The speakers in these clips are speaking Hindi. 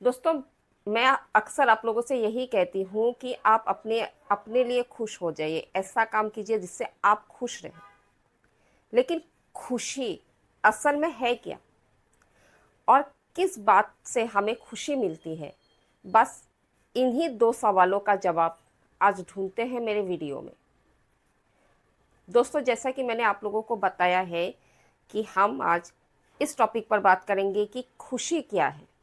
दोस्तों, मैं अक्सर आप लोगों से यही कहती हूँ कि आप अपने अपने लिए खुश हो जाइए, ऐसा काम कीजिए जिससे आप खुश रहें। लेकिन खुशी असल में है क्या और किस बात से हमें खुशी मिलती है? बस इन्हीं दो सवालों का जवाब आज ढूंढते हैं मेरे वीडियो में। दोस्तों, जैसा कि मैंने आप लोगों को बताया है कि हम आज इस टॉपिक पर बात करेंगे कि खुशी क्या है,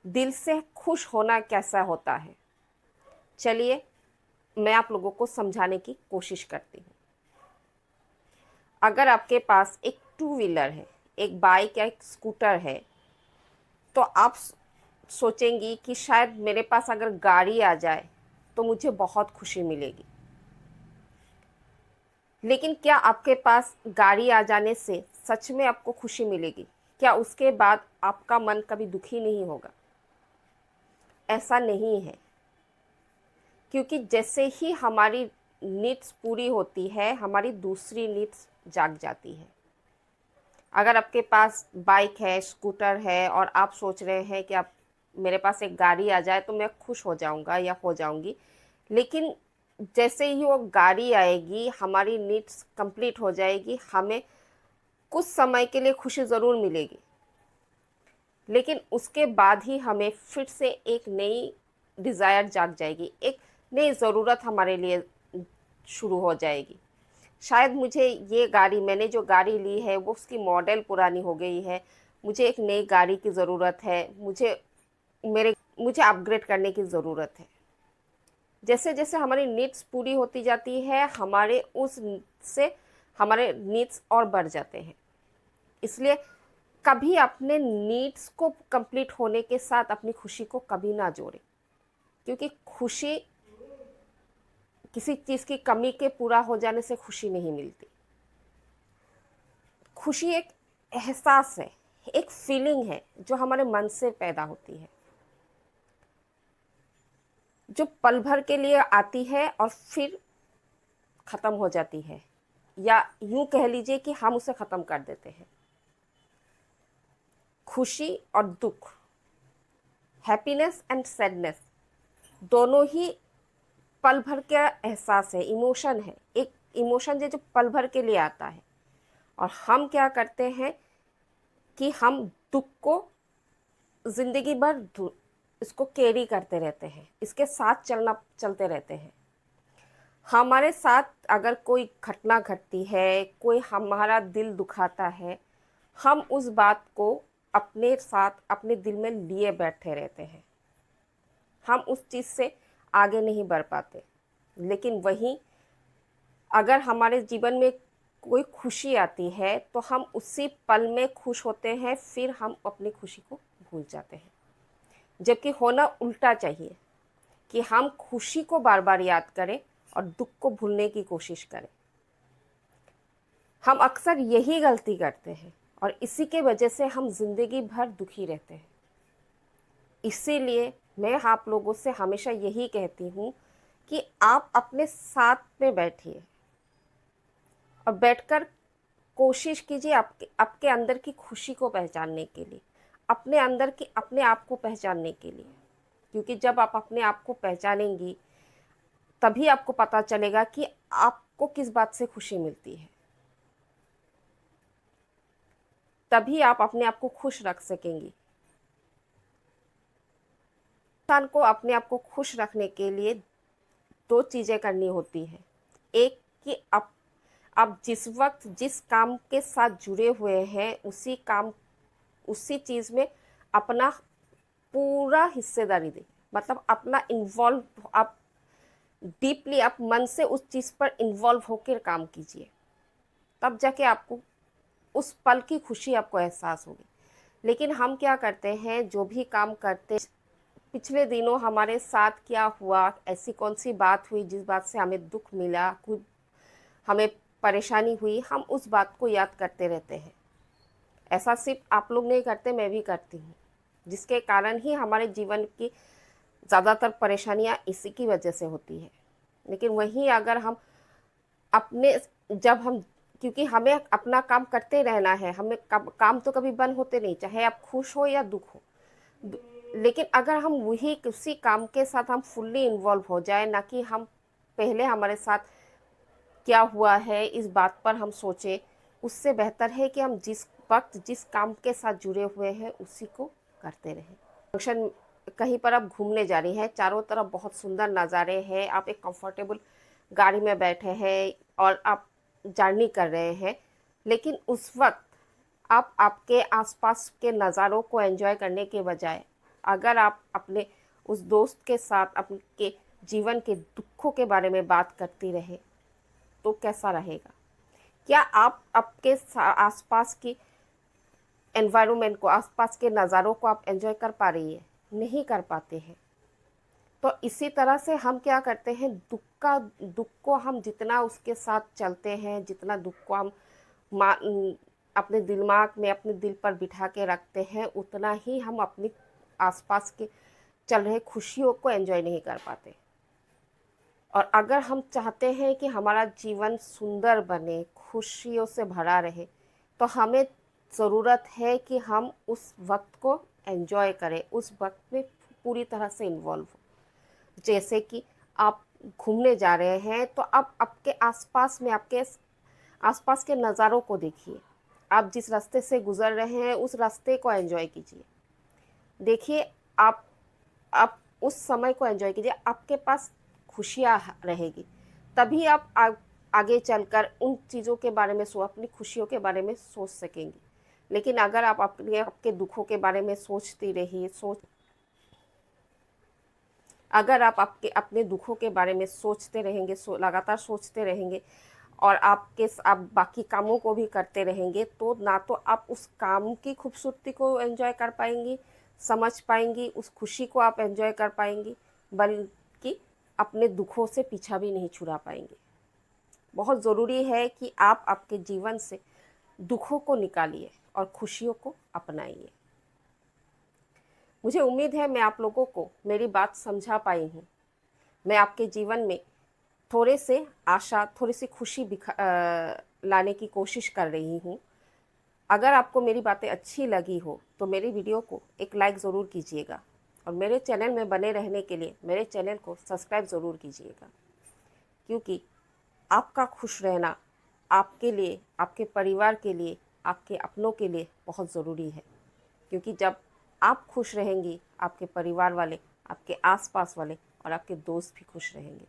दिल से खुश होना कैसा होता है। चलिए, मैं आप लोगों को समझाने की कोशिश करती हूँ। अगर आपके पास एक टू व्हीलर है, एक बाइक या एक स्कूटर है, तो आप सोचेंगी कि शायद मेरे पास अगर गाड़ी आ जाए तो मुझे बहुत खुशी मिलेगी। लेकिन क्या आपके पास गाड़ी आ जाने से सच में आपको खुशी मिलेगी? क्या उसके बाद आपका मन कभी दुखी नहीं होगा? ऐसा नहीं है, क्योंकि जैसे ही हमारी नीड्स पूरी होती है, हमारी दूसरी नीड्स जाग जाती है। अगर आपके पास बाइक है, स्कूटर है और आप सोच रहे हैं कि आप मेरे पास एक गाड़ी आ जाए तो मैं खुश हो जाऊंगा या हो जाऊंगी, लेकिन जैसे ही वो गाड़ी आएगी, हमारी नीड्स कंप्लीट हो जाएगी, हमें कुछ समय के लिए खुशी ज़रूर मिलेगी, लेकिन उसके बाद ही हमें फिर से एक नई डिज़ायर जाग जाएगी, एक नई ज़रूरत हमारे लिए शुरू हो जाएगी। शायद मुझे ये गाड़ी, मैंने जो गाड़ी ली है वो उसकी मॉडल पुरानी हो गई है, मुझे एक नई गाड़ी की ज़रूरत है, मुझे अपग्रेड करने की ज़रूरत है। जैसे जैसे हमारी नीड्स पूरी होती जाती है, हमारे नीड्स और बढ़ जाते हैं। इसलिए कभी अपने नीड्स को कंप्लीट होने के साथ अपनी खुशी को कभी ना जोड़ें, क्योंकि खुशी किसी चीज़ की कमी के पूरा हो जाने से खुशी नहीं मिलती। खुशी एक एहसास है, एक फीलिंग है जो हमारे मन से पैदा होती है, जो पल भर के लिए आती है और फिर ख़त्म हो जाती है, या यूं कह लीजिए कि हम उसे ख़त्म कर देते हैं। खुशी और दुख, हैप्पीनेस एंड सैडनेस, दोनों ही पल भर का एहसास है, इमोशन है। एक इमोशन जो पल भर के लिए आता है, और हम क्या करते हैं कि हम दुख को जिंदगी भर इसको कैरी करते रहते हैं, इसके साथ चलते रहते हैं। हमारे साथ अगर कोई घटना घटती है, कोई हमारा दिल दुखाता है, हम उस बात को अपने साथ अपने दिल में लिए बैठे रहते हैं, हम उस चीज़ से आगे नहीं बढ़ पाते। लेकिन वहीं अगर हमारे जीवन में कोई खुशी आती है तो हम उसी पल में खुश होते हैं, फिर हम अपनी खुशी को भूल जाते हैं। जबकि होना उल्टा चाहिए, कि हम खुशी को बार बार याद करें और दुख को भूलने की कोशिश करें। हम अक्सर यही गलती करते हैं और इसी के वजह से हम जिंदगी भर दुखी रहते हैं। इसीलिए मैं आप लोगों से हमेशा यही कहती हूँ कि आप अपने साथ में बैठिए और बैठकर कोशिश कीजिए आपके आपके अंदर की खुशी को पहचानने के लिए, अपने अंदर की अपने आप को पहचानने के लिए। क्योंकि जब आप अपने आप को पहचानेंगी, तभी आपको पता चलेगा कि आपको किस बात से खुशी मिलती है। तभी आप अपने आप को खुश रख सकेंगी। इंसान को अपने आप को खुश रखने के लिए दो चीज़ें करनी होती है। एक, कि आप जिस वक्त जिस काम के साथ जुड़े हुए हैं, उसी चीज़ में अपना पूरा हिस्सेदारी दें। मतलब अपना इन्वॉल्व, आप डीपली, आप मन से उस चीज़ पर इन्वॉल्व होकर काम कीजिए, तब जाके आपको उस पल की खुशी आपको एहसास होगी। लेकिन हम क्या करते हैं, जो भी काम करते, पिछले दिनों हमारे साथ क्या हुआ, ऐसी कौन सी बात हुई जिस बात से हमें दुख मिला, कुछ हमें परेशानी हुई, हम उस बात को याद करते रहते हैं। ऐसा सिर्फ आप लोग नहीं करते, मैं भी करती हूँ, जिसके कारण ही हमारे जीवन की ज़्यादातर परेशानियाँ इसी की वजह से होती है। लेकिन वहीं अगर हम अपने जब हम क्योंकि हमें अपना काम करते रहना है, हमें काम तो कभी बंद होते नहीं, चाहे आप खुश हो या दुख हो। लेकिन अगर हम वही उसी काम के साथ हम फुल्ली इन्वॉल्व हो जाए, ना कि हम पहले हमारे साथ क्या हुआ है इस बात पर हम सोचें, उससे बेहतर है कि हम जिस वक्त जिस काम के साथ जुड़े हुए हैं उसी को करते रहें। फंक्शन कहीं पर आप घूमने जा रही हैं, चारों तरफ बहुत सुंदर नज़ारे हैं, आप एक कंफर्टेबल गाड़ी में बैठे हैं और आप जर्नी कर रहे हैं, लेकिन उस वक्त आप आपके आसपास के नज़ारों को एंजॉय करने के बजाय अगर आप अपने उस दोस्त के साथ अपने जीवन के दुखों के बारे में बात करती रहे तो कैसा रहेगा? क्या आप आपके आसपास की एनवायरनमेंट को, आसपास के नज़ारों को आप एंजॉय कर पा रही है? नहीं कर पाते हैं। तो इसी तरह से हम क्या करते हैं, दुख को हम जितना उसके साथ चलते हैं, जितना दुख को हम अपने दिमाग में, अपने दिल पर बिठा के रखते हैं, उतना ही हम अपनी आसपास के चल रहे खुशियों को एंजॉय नहीं कर पाते। और अगर हम चाहते हैं कि हमारा जीवन सुंदर बने, खुशियों से भरा रहे, तो हमें ज़रूरत है कि हम उस वक्त को एंजॉय करें, उस वक्त में पूरी तरह से इन्वॉल्व हो। जैसे कि आप घूमने जा रहे हैं तो आप आपके आसपास में, आपके आसपास के नज़ारों को देखिए। आप जिस रास्ते से गुजर रहे हैं उस रास्ते को एंजॉय कीजिए। देखिए, आप उस समय को एंजॉय कीजिए, आपके पास खुशियाँ रहेगी, तभी आप आगे चलकर उन चीज़ों के बारे में अपनी खुशियों के बारे में सोच सकेंगी। लेकिन अगर आप आपके दुखों के बारे में सोचती रही अगर आप अपने दुखों के बारे में सोचते रहेंगे, लगातार सोचते रहेंगे और आप बाकी कामों को भी करते रहेंगे, तो ना तो आप उस काम की खूबसूरती को एंजॉय कर पाएंगी, समझ पाएंगी, उस खुशी को आप एंजॉय कर पाएंगी, बल्कि अपने दुखों से पीछा भी नहीं छुड़ा पाएंगे। बहुत ज़रूरी है कि आप आपके जीवन से दुखों को निकालिए और खुशियों को अपनाइए। मुझे उम्मीद है मैं आप लोगों को मेरी बात समझा पाई हूँ। मैं आपके जीवन में थोड़े से आशा, थोड़ी सी खुशी लाने की कोशिश कर रही हूँ। अगर आपको मेरी बातें अच्छी लगी हो तो मेरी वीडियो को एक लाइक ज़रूर कीजिएगा और मेरे चैनल में बने रहने के लिए मेरे चैनल को सब्सक्राइब ज़रूर कीजिएगा, क्योंकि आपका खुश रहना आपके लिए, आपके परिवार के लिए, आपके अपनों के लिए बहुत ज़रूरी है। क्योंकि जब आप खुश रहेंगी, आपके परिवार वाले, आपके आसपास वाले और आपके दोस्त भी खुश रहेंगे।